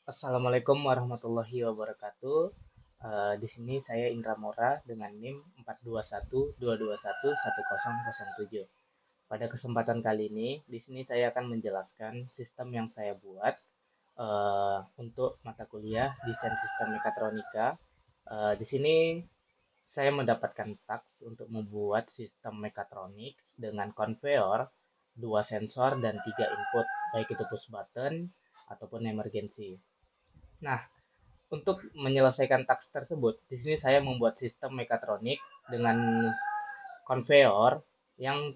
Assalamualaikum warahmatullahi wabarakatuh. Di sini saya Indra Mora dengan NIM 42122110007. Pada kesempatan kali ini, di sini saya akan menjelaskan sistem yang saya buat untuk mata kuliah desain sistem mekatronika. Di sini saya mendapatkan task untuk membuat sistem mekatronik dengan konveyor, dua sensor, dan tiga input, baik itu push button ataupun emergency. Nah, untuk menyelesaikan task tersebut, di sini saya membuat sistem mekatronik dengan konveyor yang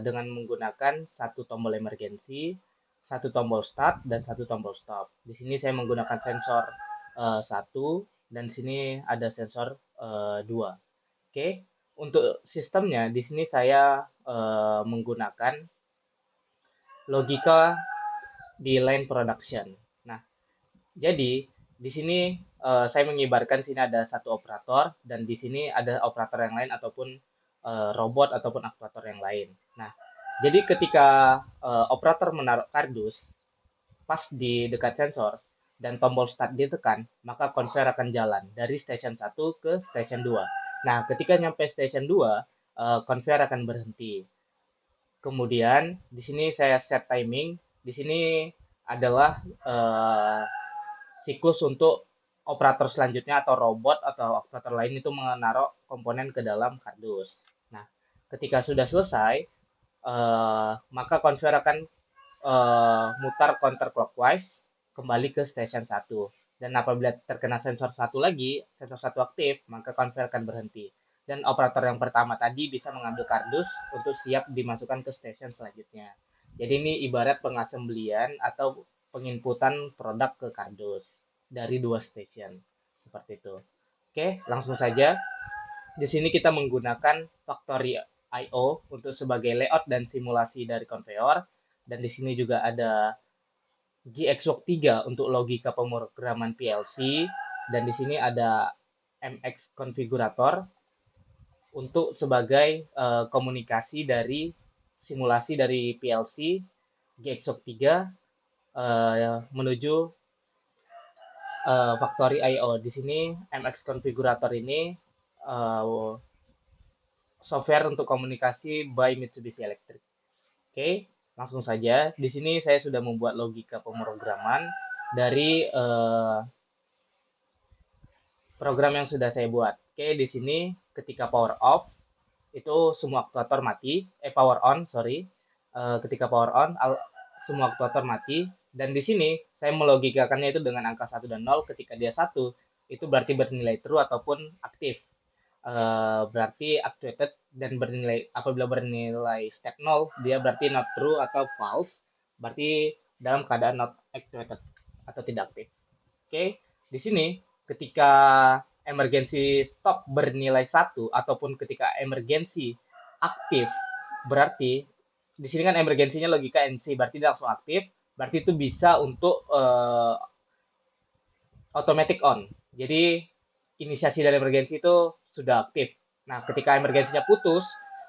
dengan menggunakan satu tombol emergensi, satu tombol start, dan satu tombol stop. Di sini saya menggunakan sensor satu dan sini ada sensor dua. Oke, untuk sistemnya di sini saya menggunakan logika di line production. Nah, jadi di sini saya mengibarkan sini ada satu operator dan di sini ada operator yang lain ataupun robot ataupun aktuator yang lain. Nah, jadi ketika operator menaruh kardus pas di dekat sensor dan tombol start ditekan, maka konveyor akan jalan dari station satu ke station 2. Nah, ketika nyampe station 2, konveyor akan berhenti. Kemudian di sini saya set timing. Di sini adalah siklus untuk operator selanjutnya atau robot atau operator lain itu menaruh komponen ke dalam kardus. Nah, ketika sudah selesai, maka konveyor akan mutar counterclockwise kembali ke station satu. Dan apabila terkena sensor satu lagi, sensor satu aktif, maka konveyor akan berhenti. Dan operator yang pertama tadi bisa mengambil kardus untuk siap dimasukkan ke station selanjutnya. Jadi ini ibarat pengasembelian atau penginputan produk ke kardus dari dua station. Seperti itu. Oke, langsung saja. Di sini kita menggunakan Factory I/O untuk sebagai layout dan simulasi dari konveyor. Dan di sini juga ada GXWorks 3 untuk logika pemrograman PLC. Dan di sini ada MX Configurator untuk sebagai komunikasi dari simulasi dari PLC GXWorks 3 menuju Factory I/O. Di sini MX Configurator ini uh, software untuk komunikasi by Mitsubishi Electric. Oke, langsung saja. Di sini saya sudah membuat logika pemrograman dari program yang sudah saya buat. Oke, di sini ketika power off itu semua aktuator mati, power on, sorry. Ketika power on semua aktuator mati dan di sini saya melogikakannya itu dengan angka satu dan 0. Ketika dia satu itu berarti bernilai true ataupun aktif. Berarti actuated dan bernilai apabila bernilai step 0 dia berarti not true atau false, berarti dalam keadaan not actuated atau tidak aktif. Oke, di sini ketika emergency stop bernilai satu ataupun ketika emergency aktif, berarti di sini kan emergensinya logika NC, berarti dia langsung aktif, berarti itu bisa untuk automatic on. Jadi inisiasi dari emergensi itu sudah aktif. Nah, ketika emergensinya putus,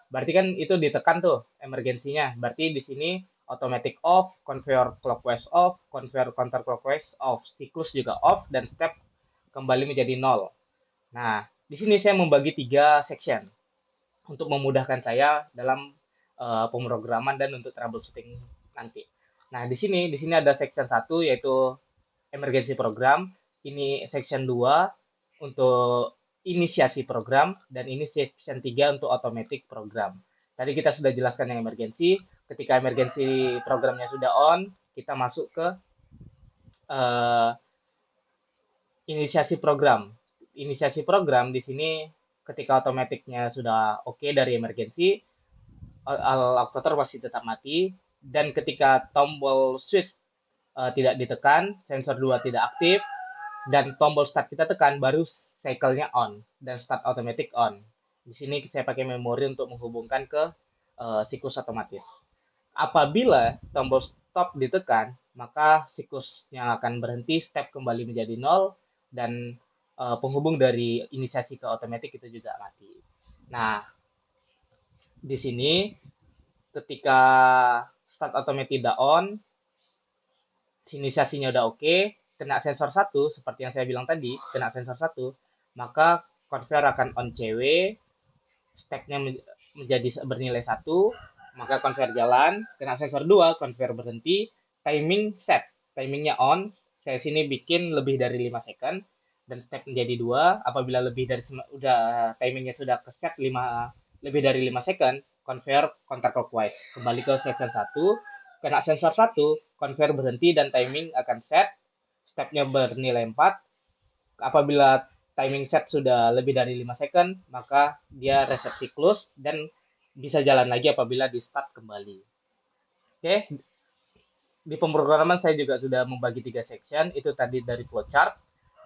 berarti kan itu ditekan tuh emergensinya. Berarti di sini automatic off, conveyor clockwise off, conveyor counterclockwise off, siklus juga off, dan step kembali menjadi nol. Nah, di sini saya membagi tiga section untuk memudahkan saya dalam pemrograman dan untuk troubleshooting nanti. Nah, di sini ada section satu yaitu emergency program, ini section 2 untuk inisiasi program, dan ini section 3 untuk automatic program. Tadi kita sudah jelaskan yang emergency, ketika emergency programnya sudah on, kita masuk ke uh, inisiasi program. Inisiasi program di sini ketika otomatiknya sudah oke dari emergency, aktuator pasti tetap mati, dan ketika tombol switch tidak ditekan, sensor 2 tidak aktif, dan tombol start kita tekan, baru cycle-nya on dan start automatic on. Di sini saya pakai memori untuk menghubungkan ke siklus otomatis. Apabila tombol stop ditekan, maka siklusnya akan berhenti, step kembali menjadi nol, dan penghubung dari inisiasi ke otomatis itu juga mati. Nah, di sini ketika start automatic tidak on, inisiasinya udah oke, kena sensor satu, seperti yang saya bilang tadi, kena sensor satu, maka conveyor akan on CW, stacknya menjadi bernilai satu, maka conveyor jalan, kena sensor 2, conveyor berhenti, timing set, timingnya on, saya sini bikin lebih dari 5 second, dan step menjadi 2, apabila lebih dari udah timingnya sudah ke set 5, lebih dari 5 second, conveyor counterclockwise, kembali ke sensor 1, kena sensor 1, conveyor berhenti dan timing akan set, stepnya bernilai 4, apabila timing set sudah lebih dari 5 second, maka dia reset siklus dan bisa jalan lagi apabila di start kembali. Oke, di pemrograman saya juga sudah membagi 3 section, itu tadi dari flowchart.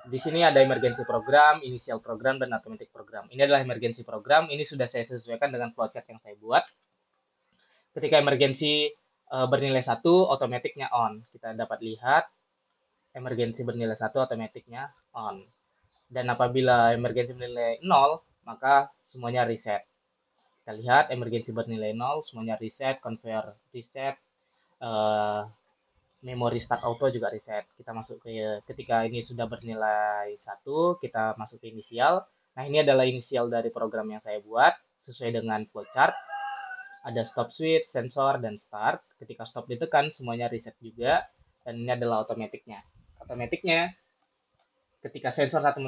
Di sini ada emergency program, initial program, dan automatic program. Ini adalah emergency program, ini sudah saya sesuaikan dengan flowchart yang saya buat. Ketika emergency bernilai 1, otomatiknya on. Kita dapat lihat emergency bernilai 1, otomatiknya on. Dan apabila emergency bernilai 0, maka semuanya reset. Kita lihat emergency bernilai 0, semuanya reset, conveyor reset, memori start auto juga reset. Kita masuk ke, ketika ini sudah bernilai 1, kita masuk ke inisial. Nah, ini adalah inisial dari program yang saya buat sesuai dengan flowchart. Ada stop switch, sensor, dan start. Ketika stop ditekan, semuanya reset juga. Dan ini adalah otomatiknya. Otomatiknya, ketika sensor satu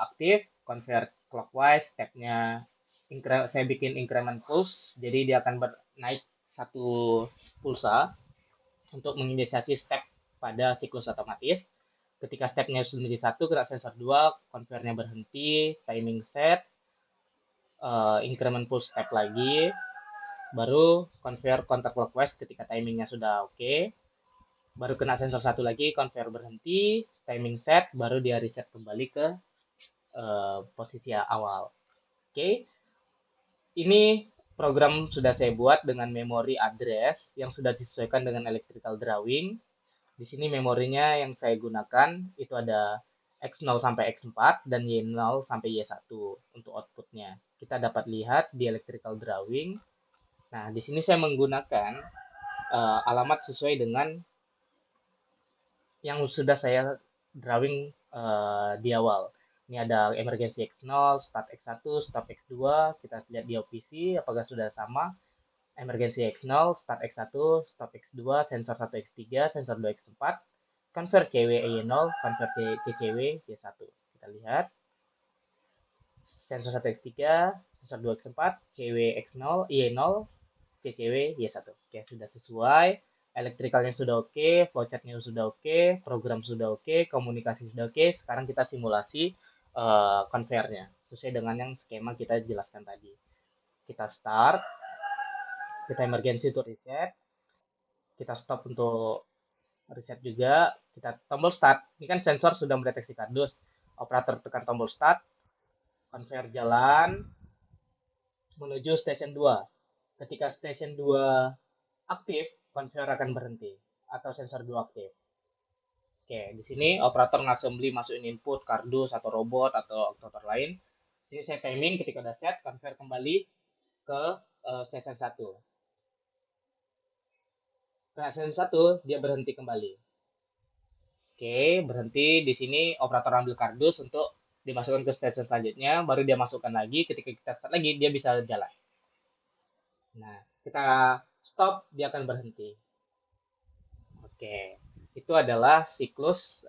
aktif, convert clockwise, stepnya saya bikin increment pulse, jadi dia akan naik satu pulsa untuk menginisiasi step pada siklus otomatis. Ketika stepnya sudah menjadi satu, kena sensor 2, converternya berhenti, timing set, increment pulse step lagi, baru conveyor counterclockwise ketika timingnya sudah oke. Baru kena sensor satu lagi, conveyor berhenti, timing set, baru dia reset kembali ke posisi awal. Oke, ini program sudah saya buat dengan memori address yang sudah disesuaikan dengan electrical drawing. Di sini memorinya yang saya gunakan itu ada X0 sampai X4 dan Y0 sampai Y1 untuk outputnya. Kita dapat lihat di electrical drawing. Nah, di sini saya menggunakan alamat sesuai dengan yang sudah saya drawing di awal. Ini ada emergency X0, start X1, stop X2. Kita lihat di OPC apakah sudah sama. Emergency X0, start X1, stop X2, sensor 1 X3, sensor 2 X4, convert CW Y0, convert CCW Y1. Kita lihat. Sensor 1 X3, sensor 2 X4, CW X0, Y0, CCW Y1. Oke, sudah sesuai. Elektrikalnya sudah oke, flowchartnya sudah oke, program sudah oke, komunikasi sudah oke. Sekarang kita simulasi conveyornya sesuai dengan yang skema kita jelaskan tadi. Kita start, kita emergency untuk reset, kita stop untuk reset juga, kita tombol start. Ini kan sensor sudah mendeteksi kardus. Operator tekan tombol start, conveyor jalan menuju station 2. Ketika station 2 aktif, conveyor akan berhenti atau sensor 2 aktif. Oke, di sini operator ngassembly masukin input kardus atau robot atau aktuator lain. Di sini saya timing ketika udah set, conveyor kembali ke station 1. Ke station 1 dia berhenti kembali. Oke, berhenti di sini operator ambil kardus untuk dimasukkan ke station selanjutnya, baru dia masukkan lagi. Ketika kita start lagi, dia bisa jalan. Nah, kita stop, dia akan berhenti. Oke, itu adalah siklus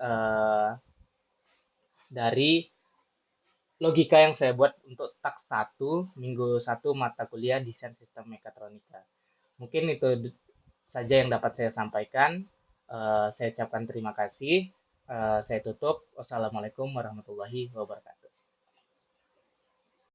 dari logika yang saya buat untuk tak 1, minggu 1 mata kuliah desain sistem mekatronika. Mungkin itu saja yang dapat saya sampaikan. Saya ucapkan terima kasih. Saya tutup. Wassalamualaikum warahmatullahi wabarakatuh.